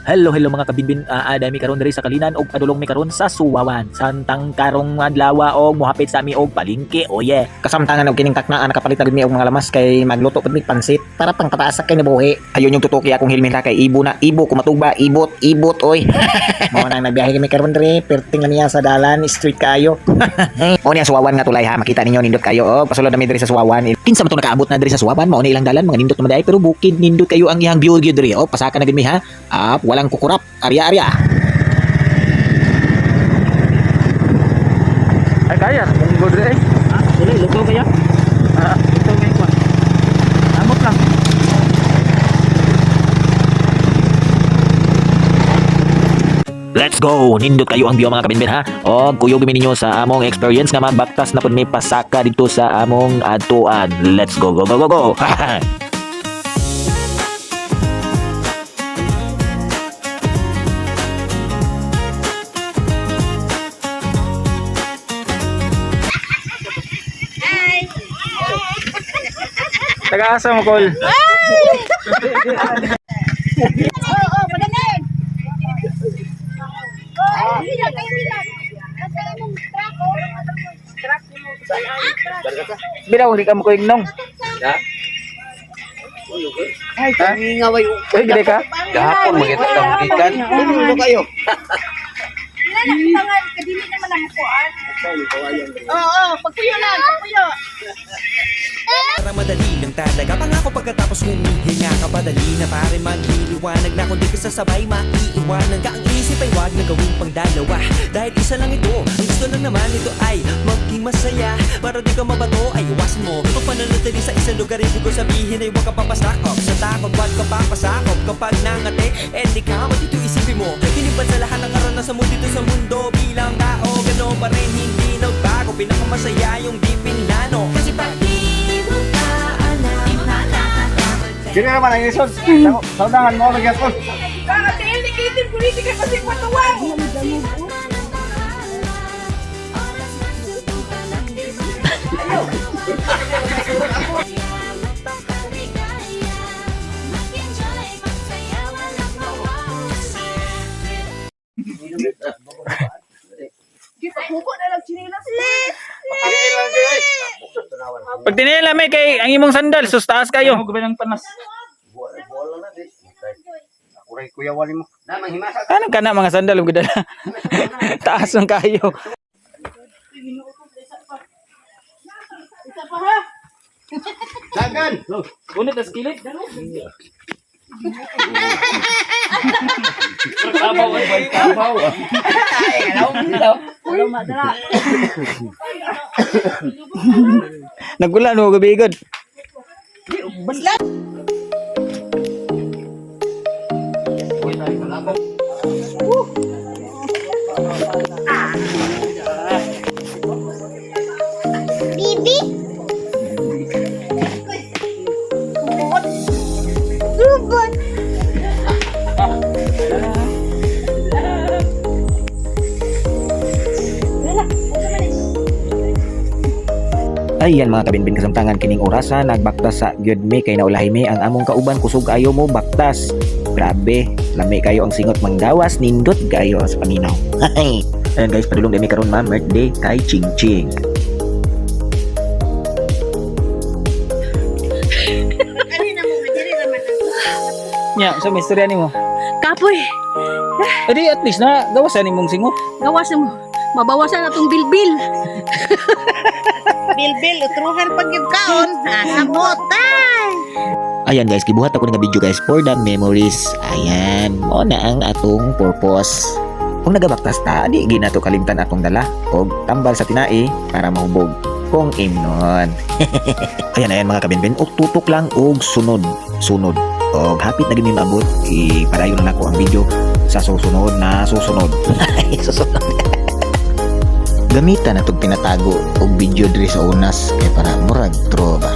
Hello mga kabinbin, dami karon diri sa Kalinan og padulong mi karon sa Suwawan. Santang karong adlaw og mohapit sa mi og palengke. Oh yeah. Kasamtangan og kining taknaan nakapalit na gid mi og mga lamas kay magluto pud mi pansit para pang pataasak kay nabuhi. Ayon yung tutuki akong hilmin kay ibo kumatuba, ibot oy. Mao nang nagbiyahe kami karon diri, perting na niya sa dalan, street kayo. O niya Suwawan nga tulay ha, makita ninyo nindot kayo. Oh, pasulod na mi diri sa Suwawan. Kinsa man to nakaabot na diri sa Suwawan, mao na ilang dalan, mga nindot naman pero bukid nindot kayo ang iyang view gyud diri. Oh, pasaka na gid mi ha. Walang kukurap, arya-arya. Ay kaya, munggo dre. Dili luto kaya. Ito may kwa. Amot lang. Let's go! Nindot kayo ang bio mga kabinbin ha. O kuyo gimi ninyo sa among experience nga magbaktas na pud may pasaka dito sa among atuan. Let's go go go go go. Taga-asa mo kol. Oo, magaling. Oh, bilang kayo bilang. Kasi mong truck. Bilaw di ka mo ko ignong. Ay, ngaway. Ay gide ka. Gahapon magita kang gikan. Ulo kayo. Ilan ang pangal, kadili naman ang kuan. Oo, pagpuyo lang, pagpuyo. Para madali lang talaga pangako pagkatapos humihinga ka padali na pare magliliwanag na kung di ka sasabay maiiwanan ka ang isip ay wag na gawing pang dalawa dahil isa lang ito ang gusto lang naman ito ay maging masaya para di ka mabato ay iwasan mo kung pananatili sa isang lugar ibig ko sabihin ay wag ka papasakop sa takot wag ka papasakop kapag nangate di ka matito isipin mo kiniban sa lahat ng karanasan mo dito sa mundo bilang tao gano'n pa rin hindi nagbago pinakamasaya yung di pinlano kasi pag Sino naman ang isod? Saudahan mo lagyan ko. Kakatiin ni Kitin, politika kasi patuwang. Kita buko na lang chinilas. Pag tinila may kay ang imong sandal sus taas kayo. Mo ng panas. Kuray kuya wali mo. Na manghimasa. Ano ka na mga sandal ug dala. Taas ang kayo. Isa pa ha. Dagan. Unit as kilit. Ulo madala. Nagulan mo gabigod. Bibi. Rubot. Ayan mga kabinbin kasamtangan kining orasa nagbaktas sa gyud mi kay naulahi mi ang among kauban kusog ayo mo baktas. Grabe, lami kayo ang singot manggawas nindot kayo sa paminaw. Ayan guys, padulong din mi karon ma birthday kay Ching Ching. Ano na mo, diri naman. Nya, sa istorya nimo. Kapoy, Edi at least na gawasan nimong singot. gawasan mo. Mabawasan na itong bilbil. Bilbil, utruhan pag yung kaon. Samot, ay! Ayan guys, gibuhat ako nga video guys for the memories. Ayan, mo na ang atong purpose. Kung nagabaktas ta, di ginato kalimtan atong dala og tambal sa tinai para mahubog kung imnon. Ayan mga kabinbin, og tutok lang og sunod. Og hapit na gid mi maabot, ipadayon na nako ang video sa susunod. Susunod. Gamitan na itong pinatago o video diri sa unas kay para murag trova.